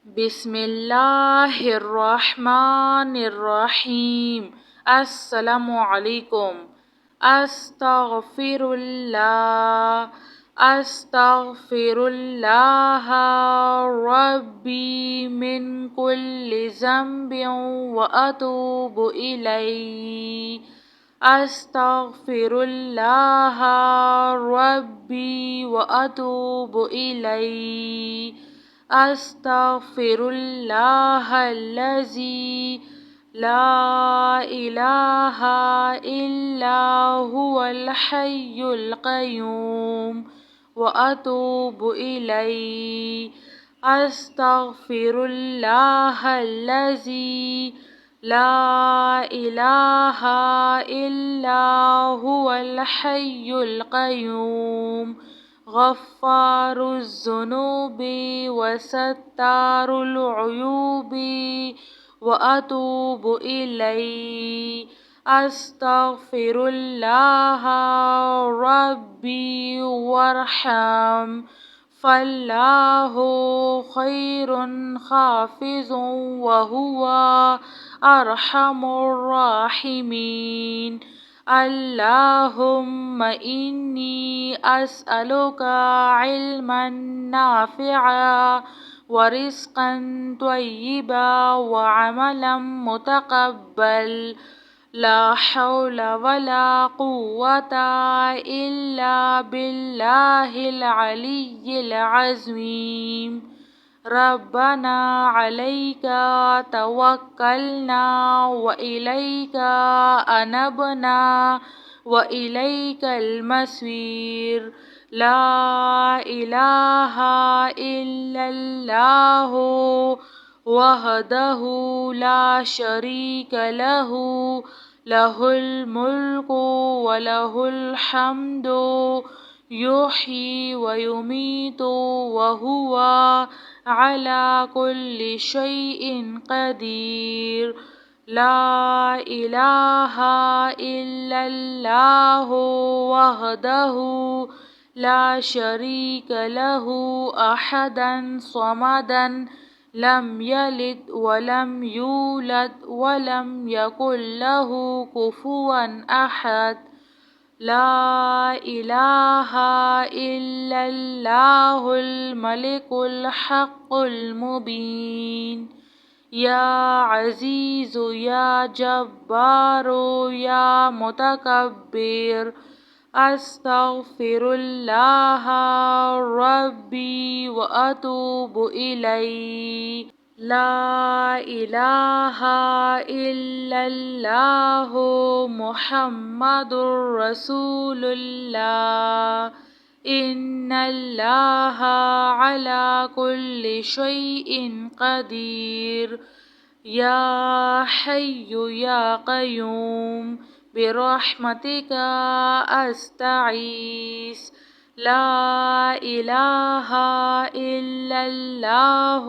بسم اللہ الرحمن الرحیم۔ السلام علیکم۔ استغفر اللہ ربی من کل ذنب واتوب الیہ۔ استغفر اللہ ربی واتوب الیہ۔ استغفر اللہ الذی لا الہ الا هو الحی القیوم واتوب الیہ۔ استغفر اللہ الذی لا الہ الا هو الحی القیوم غفار الذنوب وستار العیوب واتوب الیہ۔ استغفر اللہ ربی وارحم فاللہ خیر حافظ وہو ارحم الراحمین۔ اللہم انی اسألک علما نافعا ورزقا طیبا وعملا متقبل۔ لا حول ولا قوة الا باللہ العلی العظیم۔ ربنا علیک توکلنا وإلیک انبنا وإلیک المصیر۔ لا الہ الا اللہ وحدہ لا شریک لہ لہ الملک ولہ الحمد یحیی ویمیت وہو علی کل شیء قدیر۔ لا الہ الا اللہ وحدہ لا شریک لہ احدا صمدا لم یلد ولم یولد ولم یکن لہ کفوا احد۔ لا الہ الا اللہ الملک الحق المبین۔ یا عزیز یا جبار یا متکبر۔ استغفر اللہ ربی واتوب الیہ۔ لا الہ الا اللہ محمد رسول اللہ۔ ان اللہ علی کل شیء قدیر۔ یا حی یا قیوم برحمتک استغیث۔ لا الہ الا اللہ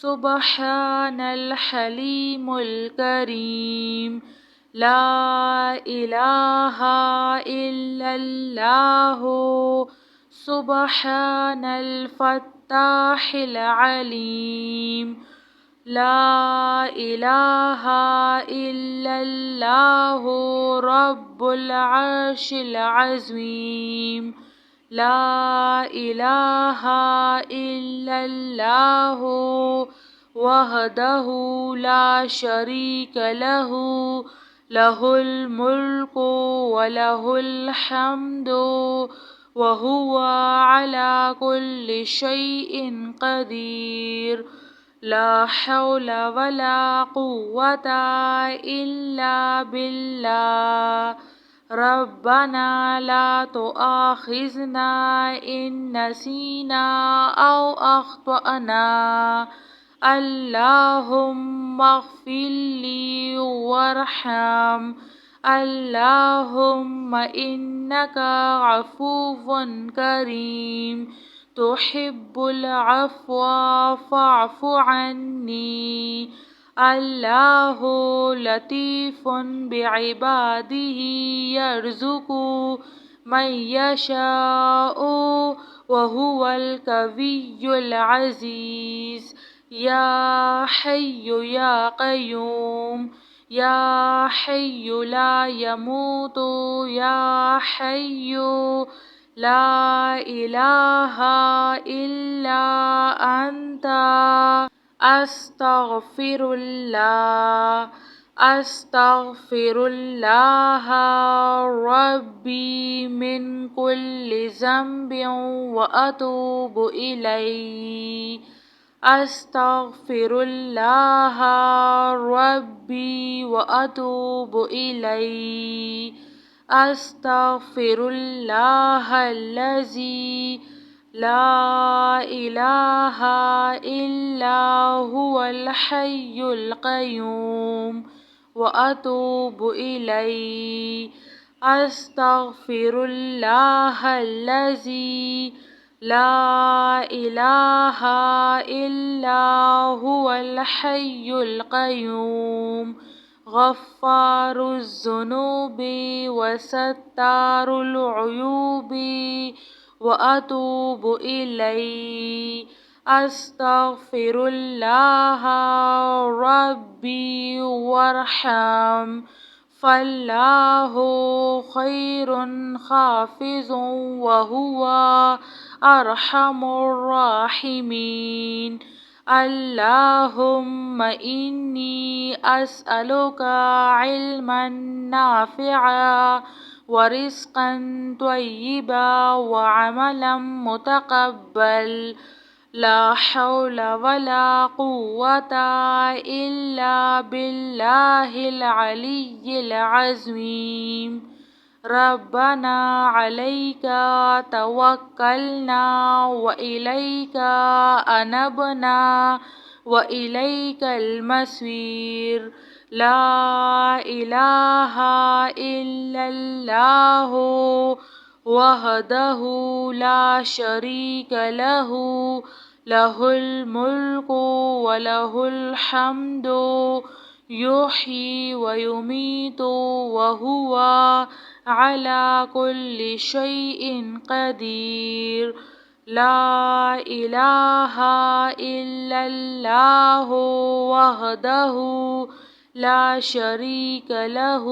سبحان الحلیم الکریم۔ لا الہ الا اللہ سبحان الفتاح العلیم۔ لا الہ الا اللہ رب العرش العظیم۔ لا الہ الا اللہ وحدہ لا شریک لہ لہ الملک ولہ الحمد وہو علی کل شیء قدیر۔ لا حول ولا قوة الا باللہ۔ ربنا لا تؤاخذنا ان نسینا او اخطأنا۔ اللہم اغفر لی وارحم۔ اللہم انک عفو کریم تحب العفو فاعف عنی۔ اللہ لطیف بعبادہ یرزق من یشاء وہو القوی العزیز۔ يا حي يا قيوم يا حي لا يموت يا حي لا إله إلا أنت أستغفر الله أستغفر الله ربي من كل ذنب وأتوب إليه أستغفر الله ربي وأتوب إليه أستغفر الله الذي لا إله إلا هو الحي القيوم وأتوب إليه أستغفر الله الذي لا إله إلا هو الحي القيوم غفار الذنوب وستار العيوب وأتوب إليه أستغفر الله ربي وارحم فالله خير حافظ وهو أرحم الراحمين اللهم إني أسألك علما نافعا ورزقا طيبا وعملا متقبل لا حول ولا قوة إلا بالله العلي العظيم ربنا عليك توكلنا وإليك أنبنا وإليك المصير لا إله إلا الله وحده لا شريك له له الملك وله الحمد يحيي ويميت وهو على كل شيء قدير لا إله إلا الله وحده لا شريك له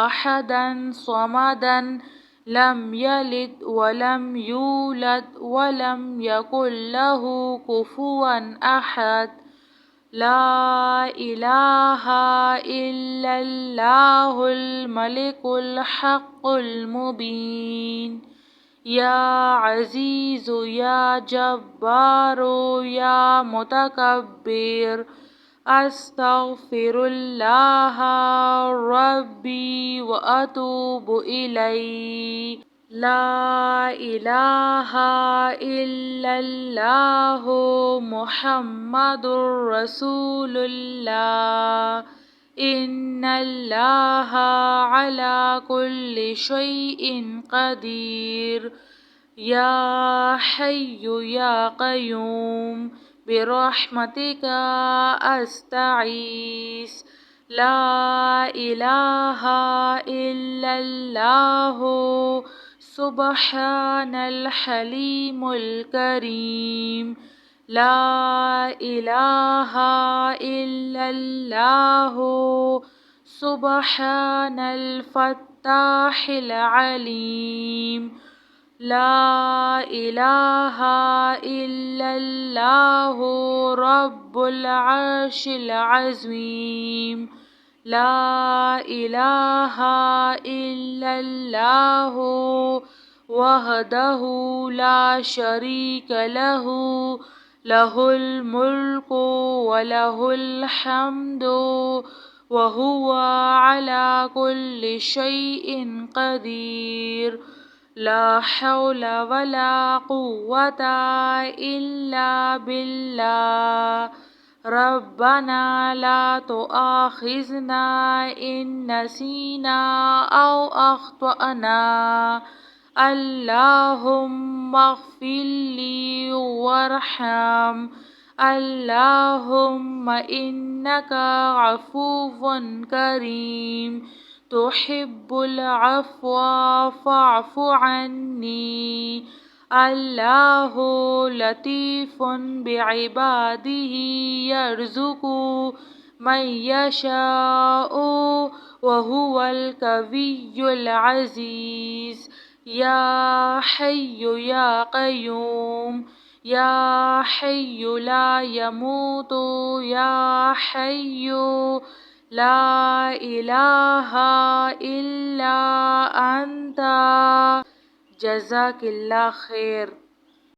أحدا صمدا لم يلد ولم يولد ولم يكن له كفوا أحد لا إله إلا الله الملك الحق المبين يا عزيز يا جبار يا متكبر أستغفر الله ربي وأتوب إليه لا إله إلا الله محمد رسول الله إن الله على كل شيء قدير يا حي يا قيوم برحمتك أستغيث لا إله إلا الله سبحان الحليم الكريم لا إله إلا الله سبحان الفتاح العليم لا إله إلا الله رب العرش العظيم لا إله إلا الله وحده لا شريك له له الملك وله الحمد وهو على كل شيء قدير لا حول ولا قوة إلا بالله ربنا لا تؤاخذنا إن نسينا أو أخطأنا اللهم اغفر لي وارحم اللهم إنك عفو كريم تحب العفو فاعف عني اللہ لطیف بعباده یرزق من یشاء وهو القوی العزیز یا حی یا قیوم یا حی لا یموت یا حی لا الہ الا انت جزاک اللہ خیر.